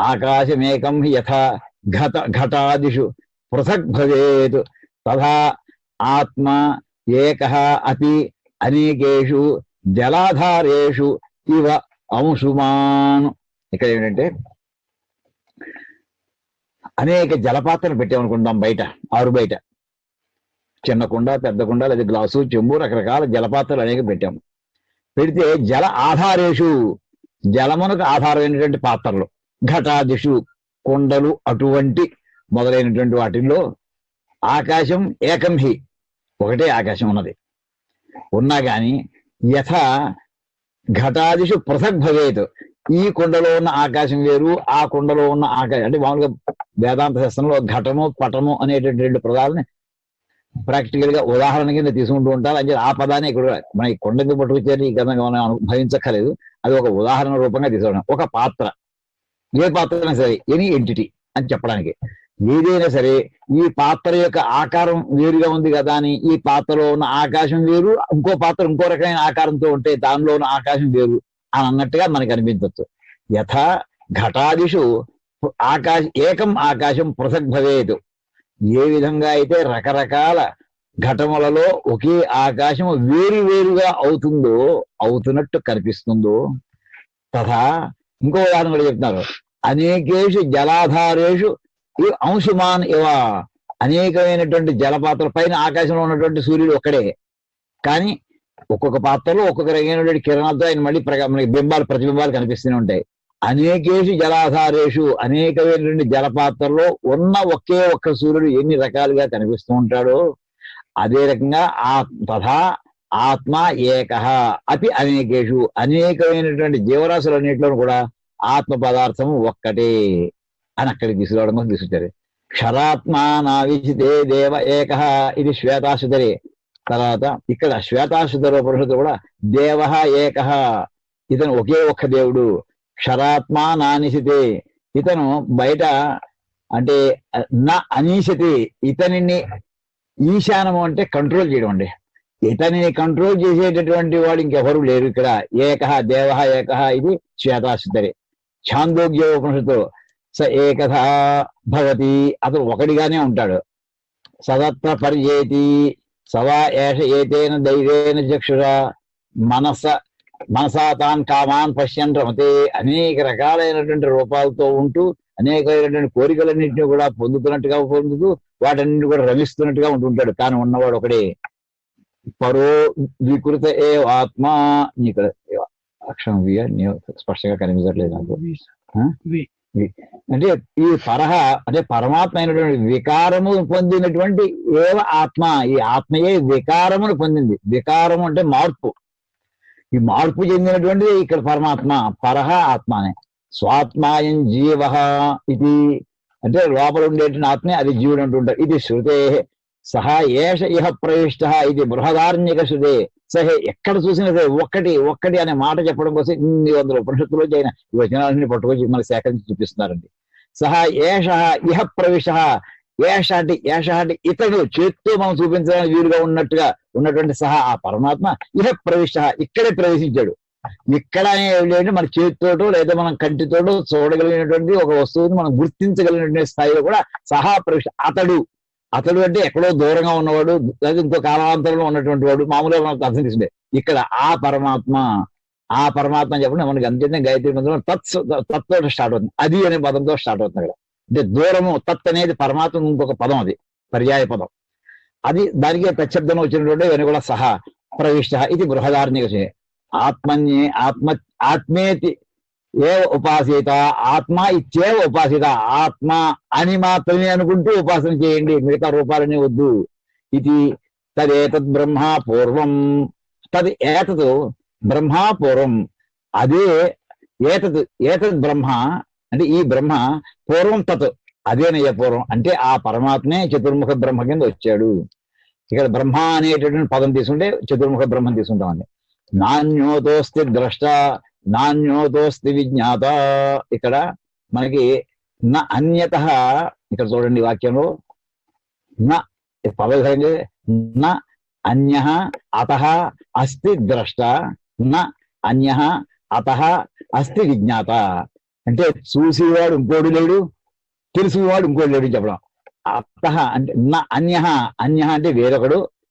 ఆకాశమేకం యథా ఘటాదిషు పృథక్ భవేత్ తథా ఆత్మ ఏకః అపి అనేకేషు జలాధారేషు ఇవ అంశుమాన్. ఇక్కడ ఏంటంటే అనేక జలపాత్రలు పెట్టామనుకుంటాం బయట, ఆరు బయట, చిన్న కుండ, పెద్ద కుండ, లేదా గ్లాసు, చెంబు, రకరకాల జలపాత్రలు అనేక పెట్టాము. పెడితే జల ఆధారేషు, జలమునకు ఆధారమైనటువంటి పాత్రలు, ఘటాదిషు కుండలు, అటువంటి మొదలైనటువంటి వాటిల్లో ఆకాశం ఏకం హి, ఒకటే ఆకాశం ఉన్నది. ఉన్నా గాని యథ ఘటాదిషు పృథక్ భవేత్, ఈ కుండలో ఉన్న ఆకాశం వేరు, ఆ కుండలో ఉన్న ఆకాశం. అంటే మామూలుగా వేదాంత శాస్త్రంలో ఘటము పటము అనేటువంటి రెండు పదాలని ప్రాక్టికల్ గా ఉదాహరణ కింద తీసుకుంటూ ఉంటారు. అంటే ఆ పదాన్ని ఇక్కడ మన ఈ కొండ ఎందుకు పట్టుకొచ్చారు ఈ కథ మనం భవించక్కర్లేదు, అది ఒక ఉదాహరణ రూపంగా తీసుకోవడం. ఒక పాత్ర, ఏ పాత్ర అయినా సరే, ఎనీ ఎంటిటీ అని చెప్పడానికి, ఏదైనా సరే ఈ పాత్ర యొక్క ఆకారం వేరుగా ఉంది కదా అని ఈ పాత్రలో ఉన్న ఆకాశం వేరు, ఇంకో పాత్ర ఇంకో రకమైన ఆకారంతో ఉంటే దానిలో ఉన్న ఆకాశం వేరు అని అన్నట్టుగా మనకు అనిపించవచ్చు. యథా ఘటాదిషు ఏకం ఆకాశం పృథక్ భవేత్, ఏ విధంగా అయితే రకరకాల ఘటములలో ఒకే ఆకాశం వేరు వేరుగా అవుతున్నట్టు కనిపిస్తుందో, తథా ఇంకో ఉదాహరణ కూడా చెప్తున్నారు, అనేకేషు జలాధారేషు ఈ అంశుమాన్ ఇవ, అనేకమైనటువంటి జలపాత్రల పైన ఆకాశంలో ఉన్నటువంటి సూర్యుడు ఒక్కడే, కానీ ఒక్కొక్క పాత్రలో ఒక్కొక్క రకమైనటువంటి కిరణాలతో ఆయన మళ్ళీ మనకి బింబాలు, ప్రతిబింబాలు కనిపిస్తూనే ఉంటాయి. అనేకేషు జలాధారేషు, అనేకమైనటువంటి జలపాత్రలో ఉన్న ఒకే ఒక్క సూర్యుడు ఎన్ని రకాలుగా కనిపిస్తూ ఉంటాడో, అదే రకంగా తథా ఆత్మ ఏకః అపి అనేకేషు, అనేకమైనటువంటి జీవరాశులన్నింటిలో కూడా ఆత్మ పదార్థము ఒక్కటే అని అక్కడికి తీసుకురావడం కోసం తీసుకొచ్చారు. క్షరాత్మ నావిచితే దేవ ఏకః, ఇది శ్వేతాశుధరే. తర్వాత ఇక్కడ శ్వేతాశుధర ఉపనిషత్తు కూడా దేవ ఏకః, ఇతను ఒకే ఒక్క దేవుడు. క్షరాత్మ నానిశితే, ఇతను బయట అంటే నా అనీశతి, ఇతనిని ఈశానము అంటే కంట్రోల్ చేయడం అండి. ఇతనిని కంట్రోల్ చేసేటటువంటి వాడు ఇంకెవరు లేరు ఇక్కడ. ఏకః దేవ ఏకః, ఇది శ్వేతాశుధరే. ఛాందోగ్య ఉపనిషత్తు స ఏకథా భవతి, అతను ఒకటిగానే ఉంటాడు. సదత్ర పర్యేతి సవా ఏష ఏతేన దైవేన చక్షురా మనసా తాన్ కామాన్ పశ్యన్ రమతే, అనేక రకాలైనటువంటి రూపాలతో ఉంటూ అనేకమైనటువంటి కోరికలన్నింటినీ కూడా పొందుతూ వాటన్నింటినీ కూడా రమిస్తున్నట్టుగా ఉంటుంటాడు. తాను ఉన్నవాడు ఒకడే. పరో వికృత ఏ ఆత్మ, ఇక్కడ అక్షరం స్పష్టంగా కనిపించట్లేదు నాకు. అంటే ఈ పరహ అంటే పరమాత్మ అయినటువంటి వికారము పొందినటువంటి ఏవ ఆత్మ, ఈ ఆత్మయే వికారమును పొందింది. వికారము అంటే మార్పు, ఈ మార్పు చెందినటువంటి ఇక్కడ పరమాత్మ, పరహ ఆత్మనే. స్వాత్మాయం జీవ ఇది అంటే లోపల ఉండేటువంటి ఆత్మే, అది జీవుడు అంటుంటారు. ఇది శృతే సహా ఏష ఇహ ప్రవిష్ట, ఇది బృహదార్ణ్యక శృతే. సహే ఎక్కడ చూసినా సరే ఒక్కటి అనే మాట చెప్పడం కోసం ఇన్ని వందల ఉపనిషత్తులో అయిన ఈ వచనాలన్నీ పట్టుకొచ్చి మనకి సేకరించి చూపిస్తున్నారండి. సహా ఏష ఇహ ప్రవిష్ట, ఏష అంటే ఇతడు, చేత్తో మనం చూపించడానికి వీలుగా ఉన్నటువంటి సహా ఆ పరమాత్మ ఇహ ప్రవిష్ట, ఇక్కడే ప్రవేశించాడు. ఇక్కడ అనేది మన చేతితోటో లేదా మనం కంటితోటో చూడగలిగినటువంటి ఒక వస్తువుని మనం గుర్తించగలిగినటువంటి స్థాయిలో కూడా సహా ప్రవిష్ట. అతడు అంటే ఎక్కడో దూరంగా ఉన్నవాడు, లేదా ఇంకో కాలాంతరంలో ఉన్నటువంటి వాడు, మామూలుగా మనకు అర్థం తీసుకుంటే ఇక్కడ ఆ పరమాత్మ చెప్పండి మనకి అంతే. గాయత్రి మంత్రం తత్తో స్టార్ట్ అవుతుంది, అది అనే పదంతో స్టార్ట్ అవుతుంది. అక్కడ అంటే దూరము, తత్ అనేది పరమాత్మ ఇంకొక పదం, అది పర్యాయ పదం. అది దానికి ప్రత్యబ్దం వచ్చినటువంటి ఇవన్నీ కూడా సహా ప్రవిష్ట ఇది బృహదార్ణ్యక. ఆత్మేతి ఏవ ఉపాసిత, ఆత్మ ఇచ్చేవ ఉపాసిత, ఆత్మ అని మాత్రమే అనుకుంటూ ఉపాసన చేయండి, మిగతా రూపాలని వద్దు. ఇది తదేతద్ బ్రహ్మ పూర్వం, ఏతత్ బ్రహ్మ పూర్వం, అదే ఏతద్ బ్రహ్మ అంటే ఈ బ్రహ్మ పూర్వం తత్, అదేనయ్య పూర్వం అంటే ఆ పరమాత్మే చతుర్ముఖ బ్రహ్మ కింద వచ్చాడు. ఇక్కడ బ్రహ్మ అనేటటువంటి పదం తీసుకుంటే చతుర్ముఖ బ్రహ్మం తీసుకుంటామండి. నాణ్యోతోస్తి ద్రష్ట నాణ్యోతోస్తి విజ్ఞాత, ఇక్కడ మనకి నా అన్యత, ఇక్కడ చూడండి వాక్యంలో నా పదవి నా అన్య అతః అస్తి ద్రష్ట, నా అన్య అతః అస్తి విజ్ఞాత. అంటే చూసేవాడు ఇంకోడు లేడు, తెలిసినవాడు ఇంకోడు లేడు చెప్పడం. అత్త అంటే నా అన్య, అన్య అంటే వేరొకడు,